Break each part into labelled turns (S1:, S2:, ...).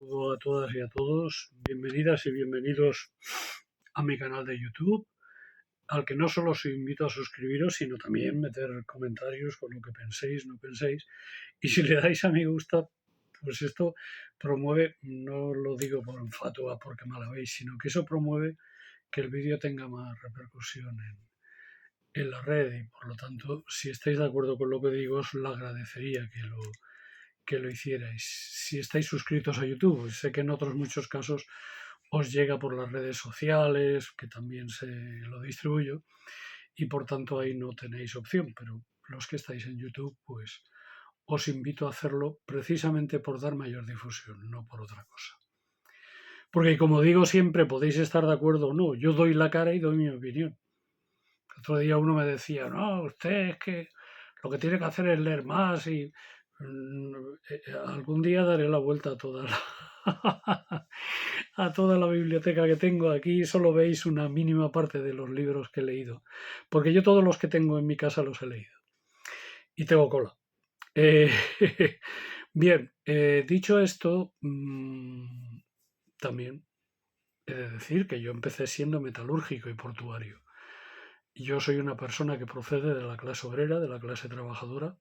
S1: A todas y a todos, bienvenidas y bienvenidos a mi canal de YouTube, al que no solo os invito a suscribiros, sino también meter comentarios con lo que penséis, no penséis. Y si le dais a me gusta, pues esto promueve, no lo digo por fatua porque me la veis, sino que eso promueve que el vídeo tenga más repercusión en la red y por lo tanto, si estáis de acuerdo con lo que digo, os lo agradecería que lo hicierais. Si estáis suscritos a YouTube, sé que en otros muchos casos os llega por las redes sociales, que también se lo distribuyo, y por tanto ahí no tenéis opción, pero los que estáis en YouTube, pues os invito a hacerlo precisamente por dar mayor difusión, no por otra cosa. Porque como digo siempre, podéis estar de acuerdo o no, yo doy la cara y doy mi opinión. Otro día uno me decía, no, usted es que lo que tiene que hacer es leer más y algún día daré la vuelta a toda a toda la biblioteca que tengo. Aquí solo veis una mínima parte de los libros que he leído, porque yo todos los que tengo en mi casa los he leído y tengo cola. Eh, bien, dicho esto, también he de decir que yo empecé siendo metalúrgico y portuario. Yo soy una persona que procede de la clase obrera, de la clase trabajadora,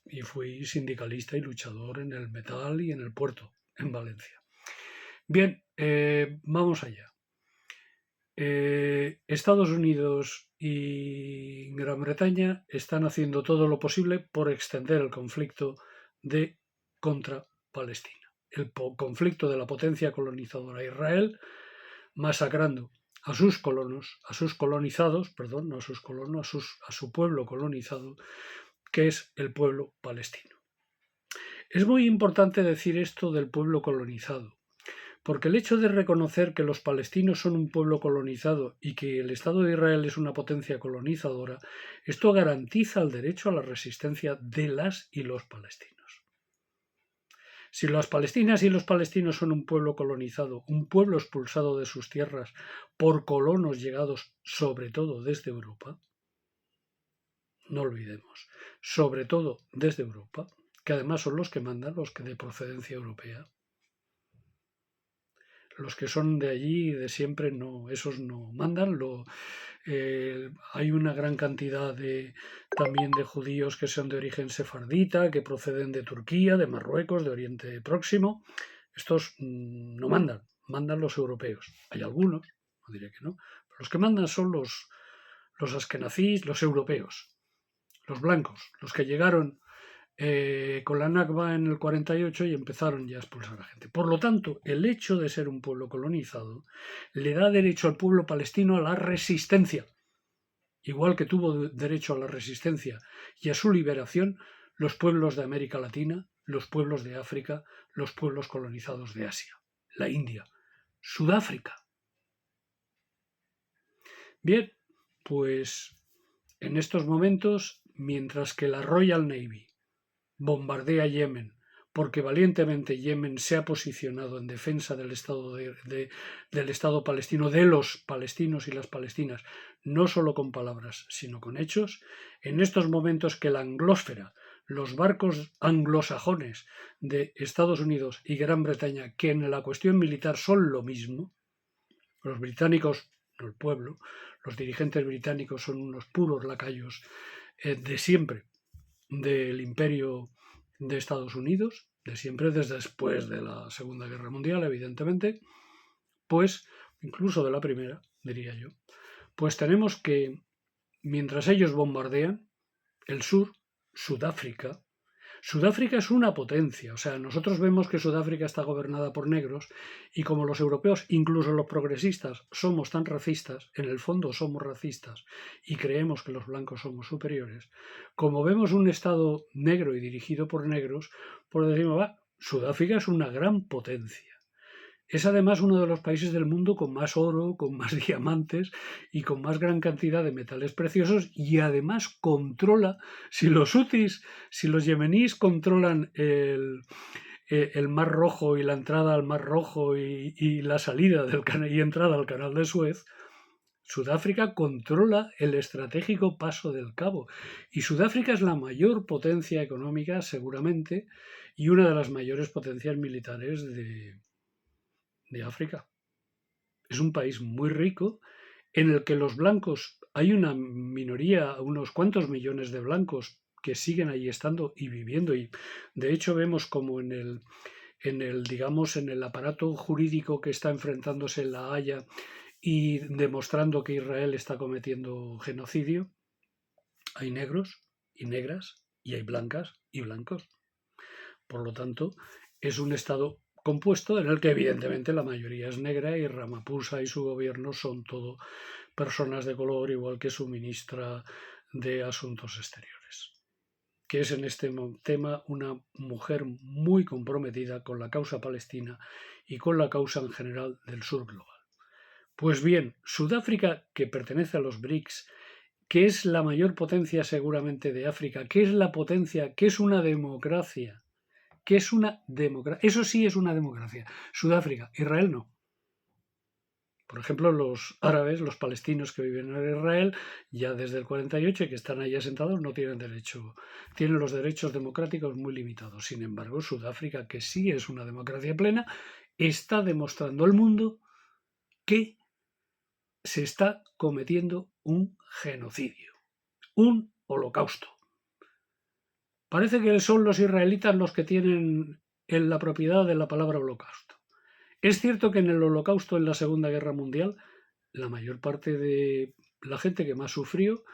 S1: y fui sindicalista y luchador en el metal y en el puerto, en Valencia. Bien, vamos allá. Estados Unidos y Gran Bretaña están haciendo todo lo posible por extender el conflicto contra Palestina. El conflicto de la potencia colonizadora Israel, masacrando a sus colonos, a sus colonizados, perdón, no a sus colonos, a su pueblo colonizado, que es el pueblo palestino. Es muy importante decir esto del pueblo colonizado, porque el hecho de reconocer que los palestinos son un pueblo colonizado y que el Estado de Israel es una potencia colonizadora, esto garantiza el derecho a la resistencia de las y los palestinos. Si las palestinas y los palestinos son un pueblo colonizado, un pueblo expulsado de sus tierras por colonos llegados sobre todo desde Europa, no olvidemos, sobre todo desde Europa, que además son los que mandan, los que de procedencia europea. Los que son de allí de siempre no, esos no mandan. Hay una gran cantidad también de judíos que son de origen sefardita, que proceden de Turquía, de Marruecos, de Oriente Próximo. Estos no mandan, mandan los europeos. Hay algunos, no diré que no, pero los que mandan son los askenazís, los europeos, los blancos, los que llegaron con la Nakba en el 48 y empezaron ya a expulsar a gente. Por lo tanto, el hecho de ser un pueblo colonizado le da derecho al pueblo palestino a la resistencia, igual que tuvo derecho a la resistencia y a su liberación los pueblos de América Latina, los pueblos de África, los pueblos colonizados de Asia, la India, Sudáfrica. Bien, pues en estos momentos, mientras que la Royal Navy bombardea Yemen, porque valientemente Yemen se ha posicionado en defensa del Estado palestino, de los palestinos y las palestinas, no solo con palabras, sino con hechos, en estos momentos que la anglósfera, los barcos anglosajones de Estados Unidos y Gran Bretaña, que en la cuestión militar son lo mismo, los británicos, no el pueblo, los dirigentes británicos son unos puros lacayos de siempre del imperio de Estados Unidos, de siempre, desde después de la Segunda Guerra Mundial, evidentemente, pues incluso de la Primera, diría yo, pues tenemos que, mientras ellos bombardean, el sur, Sudáfrica es una potencia, o sea, nosotros vemos que Sudáfrica está gobernada por negros y como los europeos, incluso los progresistas, somos tan racistas, en el fondo somos racistas y creemos que los blancos somos superiores, como vemos un Estado negro y dirigido por negros, pues decimos, Sudáfrica es una gran potencia. Es además uno de los países del mundo con más oro, con más diamantes y con más gran cantidad de metales preciosos y además controla, si los hutis, si los yemeníes controlan el Mar Rojo y la entrada al Mar Rojo y la salida del canal y entrada al Canal de Suez, Sudáfrica controla el estratégico Paso del Cabo y Sudáfrica es la mayor potencia económica seguramente y una de las mayores potencias militares de África. Es un país muy rico en el que los blancos, hay una minoría, unos cuantos millones de blancos que siguen ahí estando y viviendo, y de hecho vemos como digamos, en el aparato jurídico que está enfrentándose en La Haya y demostrando que Israel está cometiendo genocidio, hay negros y negras y hay blancas y blancos. Por lo tanto, es un Estado compuesto en el que evidentemente la mayoría es negra y Ramaphosa y su gobierno son todo personas de color, igual que su ministra de Asuntos Exteriores, que es en este tema una mujer muy comprometida con la causa palestina y con la causa en general del sur global. Pues bien, Sudáfrica, que pertenece a los BRICS, que es la mayor potencia seguramente de África, que es la potencia, que es una democracia, eso sí es una democracia. Sudáfrica, Israel no. Por ejemplo, los árabes, los palestinos que viven en Israel, ya desde el 48 y que están ahí asentados, no tienen derecho, tienen los derechos democráticos muy limitados. Sin embargo, Sudáfrica, que sí es una democracia plena, está demostrando al mundo que se está cometiendo un genocidio, un holocausto. Parece que son los israelitas los que tienen en la propiedad de la palabra holocausto. Es cierto que en el holocausto, en la Segunda Guerra Mundial, la mayor parte de la gente que más sufrió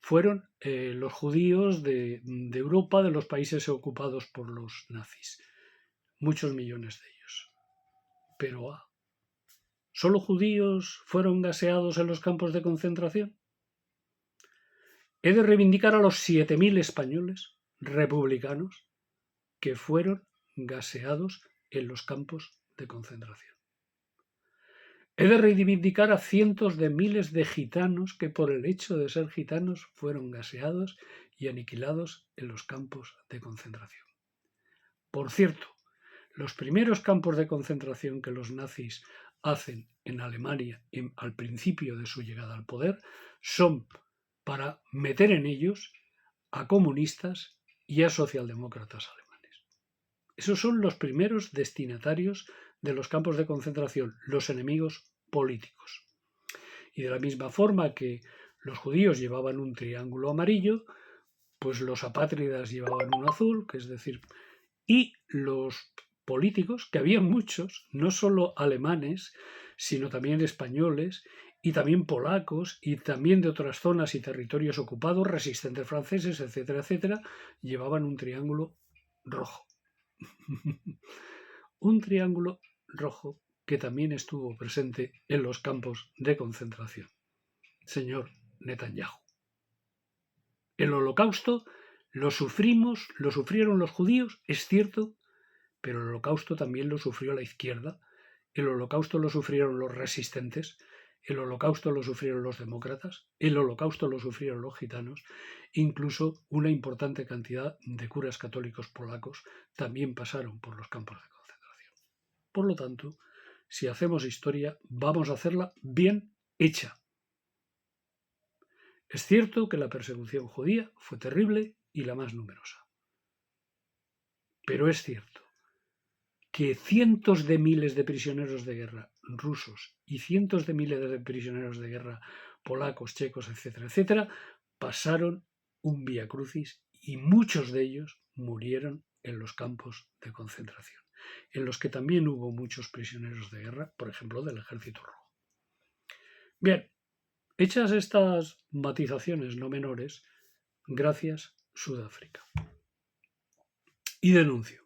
S1: fueron los judíos de Europa, de los países ocupados por los nazis. Muchos millones de ellos. Pero ¿solo judíos fueron gaseados en los campos de concentración? He de reivindicar a los 7.000 españoles republicanos que fueron gaseados en los campos de concentración. He de reivindicar a cientos de miles de gitanos que por el hecho de ser gitanos fueron gaseados y aniquilados en los campos de concentración. Por cierto, los primeros campos de concentración que los nazis hacen en Alemania al principio de su llegada al poder son para meter en ellos a comunistas y a socialdemócratas alemanes. Esos son los primeros destinatarios de los campos de concentración, los enemigos políticos. Y de la misma forma que los judíos llevaban un triángulo amarillo, pues los apátridas llevaban un azul, que es decir, y los políticos, que había muchos, no solo alemanes, sino también españoles y también polacos y también de otras zonas y territorios ocupados, resistentes franceses, etcétera, etcétera, llevaban un triángulo rojo. Un triángulo rojo que también estuvo presente en los campos de concentración. Señor Netanyahu. El holocausto lo sufrieron los judíos, es cierto, pero el holocausto también lo sufrió la izquierda, el holocausto lo sufrieron los resistentes, el holocausto lo sufrieron los demócratas, el holocausto lo sufrieron los gitanos, incluso una importante cantidad de curas católicos polacos también pasaron por los campos de concentración. Por lo tanto, si hacemos historia, vamos a hacerla bien hecha. Es cierto que la persecución judía fue terrible y la más numerosa. Pero es cierto que cientos de miles de prisioneros de guerra rusos y cientos de miles de prisioneros de guerra polacos, checos, etcétera, etcétera, pasaron un viacrucis y muchos de ellos murieron en los campos de concentración, en los que también hubo muchos prisioneros de guerra, por ejemplo, del Ejército Rojo. Bien, hechas estas matizaciones no menores, gracias Sudáfrica. Y denuncio.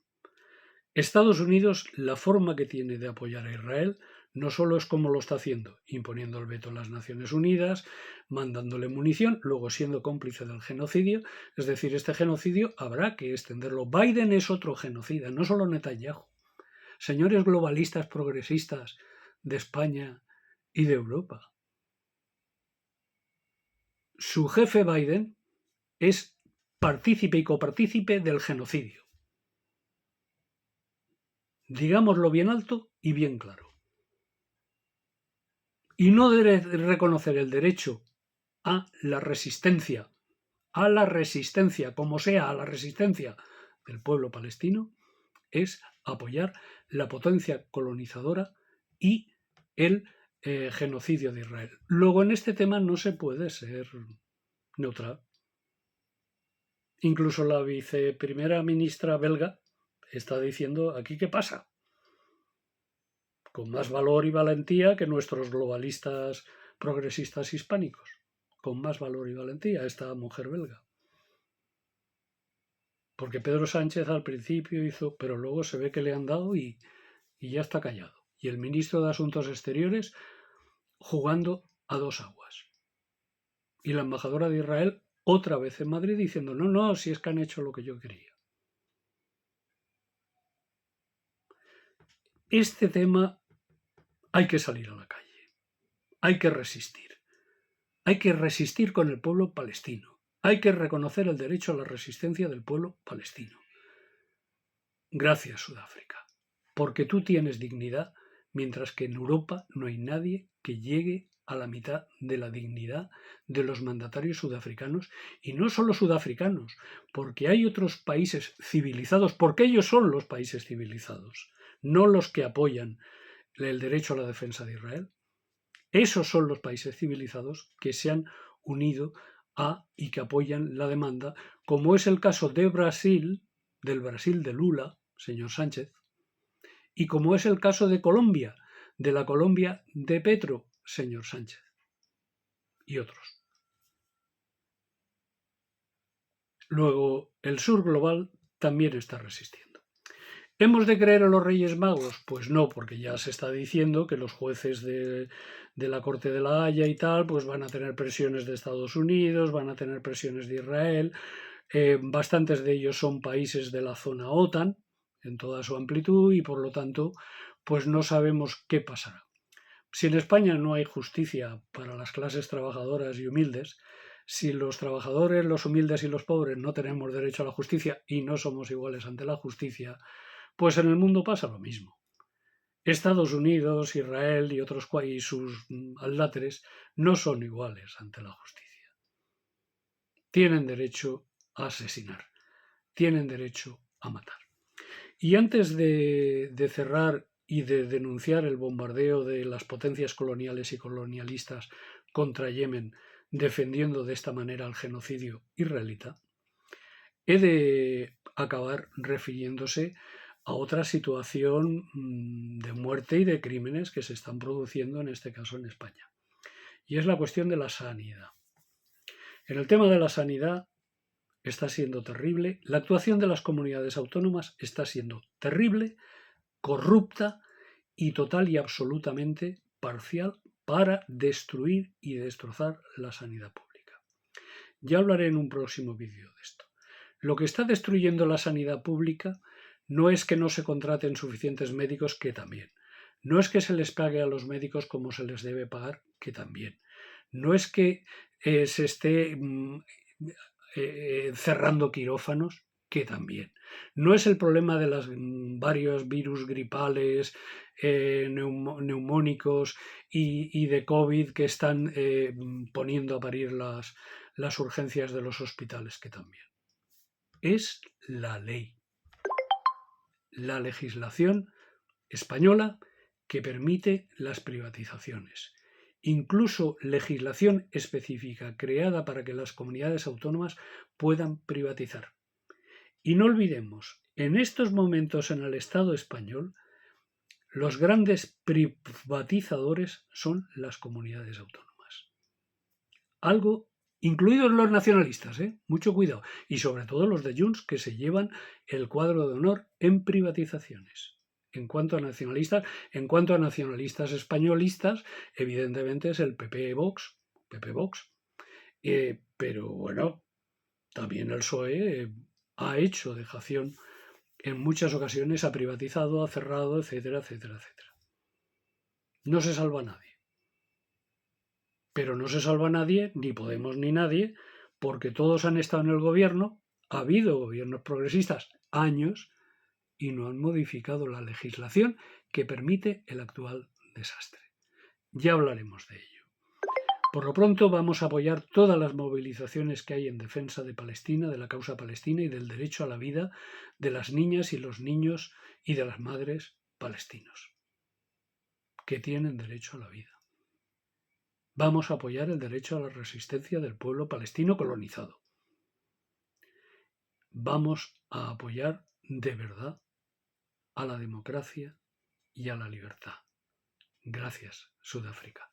S1: Estados Unidos, la forma que tiene de apoyar a Israel no solo es como lo está haciendo, imponiendo el veto en las Naciones Unidas, mandándole munición, luego siendo cómplice del genocidio, es decir, este genocidio habrá que extenderlo. Biden es otro genocida, no solo Netanyahu. Señores globalistas progresistas de España y de Europa. Su jefe Biden es partícipe y copartícipe del genocidio. Digámoslo bien alto y bien claro. Y no debe reconocer el derecho a la resistencia, como sea, a la resistencia del pueblo palestino, es apoyar la potencia colonizadora y el genocidio de Israel. Luego, en este tema no se puede ser neutral. Incluso la viceprimera ministra belga está diciendo, ¿aquí qué pasa? Con más valor y valentía que nuestros globalistas progresistas hispánicos. Con más valor y valentía esta mujer belga. Porque Pedro Sánchez al principio hizo, pero luego se ve que le han dado y ya está callado. Y el ministro de Asuntos Exteriores jugando a dos aguas. Y la embajadora de Israel otra vez en Madrid diciendo, no, si es que han hecho lo que yo quería. Este tema hay que salir a la calle. Hay que resistir. Hay que resistir con el pueblo palestino. Hay que reconocer el derecho a la resistencia del pueblo palestino. Gracias, Sudáfrica. Porque tú tienes dignidad, mientras que en Europa no hay nadie que llegue a la mitad de la dignidad de los mandatarios sudafricanos, y no solo sudafricanos, porque hay otros países civilizados, porque ellos son los países civilizados, no los que apoyan el derecho a la defensa de Israel. Esos son los países civilizados que se han unido y que apoyan la demanda, como es el caso de Brasil, del Brasil de Lula, señor Sánchez, y como es el caso de Colombia, de la Colombia de Petro, señor Sánchez, y otros. Luego, el sur global también está resistiendo. ¿Hemos de creer a los Reyes Magos? Pues no, porque ya se está diciendo que los jueces de la Corte de la Haya y tal, pues van a tener presiones de Estados Unidos, van a tener presiones de Israel. Bastantes de ellos son países de la zona OTAN, en toda su amplitud, y por lo tanto, pues no sabemos qué pasará. Si en España no hay justicia para las clases trabajadoras y humildes, si los trabajadores, los humildes y los pobres no tenemos derecho a la justicia y no somos iguales ante la justicia, pues en el mundo pasa lo mismo. Estados Unidos, Israel y otros y sus adláteres no son iguales ante la justicia. Tienen derecho a asesinar, tienen derecho a matar. Y antes de cerrar y de denunciar el bombardeo de las potencias coloniales y colonialistas contra Yemen, defendiendo de esta manera el genocidio israelita, he de acabar refiriéndose a otra situación de muerte y de crímenes que se están produciendo, en este caso en España. Y es la cuestión de la sanidad. En el tema de la sanidad está siendo terrible. La actuación de las comunidades autónomas está siendo terrible, corrupta y total y absolutamente parcial para destruir y destrozar la sanidad pública. Ya hablaré en un próximo vídeo de esto. Lo que está destruyendo la sanidad pública no es que no se contraten suficientes médicos, que también. No es que se les pague a los médicos como se les debe pagar, que también. No es que se esté cerrando quirófanos, que también. No es el problema de los varios virus gripales, neumónicos y de COVID que están poniendo a parir las urgencias de los hospitales, que también. Es la ley, la legislación española que permite las privatizaciones. Incluso legislación específica creada para que las comunidades autónomas puedan privatizar. Y no olvidemos, en estos momentos en el Estado español, los grandes privatizadores son las comunidades autónomas. Algo, incluidos los nacionalistas, mucho cuidado, y sobre todo los de Junts, que se llevan el cuadro de honor en privatizaciones. En cuanto a nacionalistas españolistas, evidentemente es el PP Vox, pero bueno, también el PSOE ha hecho dejación en muchas ocasiones, ha privatizado, ha cerrado, etcétera, etcétera, etcétera. No se salva nadie. Pero no se salva nadie, ni Podemos ni nadie, porque todos han estado en el gobierno, ha habido gobiernos progresistas años y no han modificado la legislación que permite el actual desastre. Ya hablaremos de ello. Por lo pronto vamos a apoyar todas las movilizaciones que hay en defensa de Palestina, de la causa palestina y del derecho a la vida de las niñas y los niños y de las madres palestinos, que tienen derecho a la vida. Vamos a apoyar el derecho a la resistencia del pueblo palestino colonizado. Vamos a apoyar de verdad a la democracia y a la libertad. Gracias, Sudáfrica.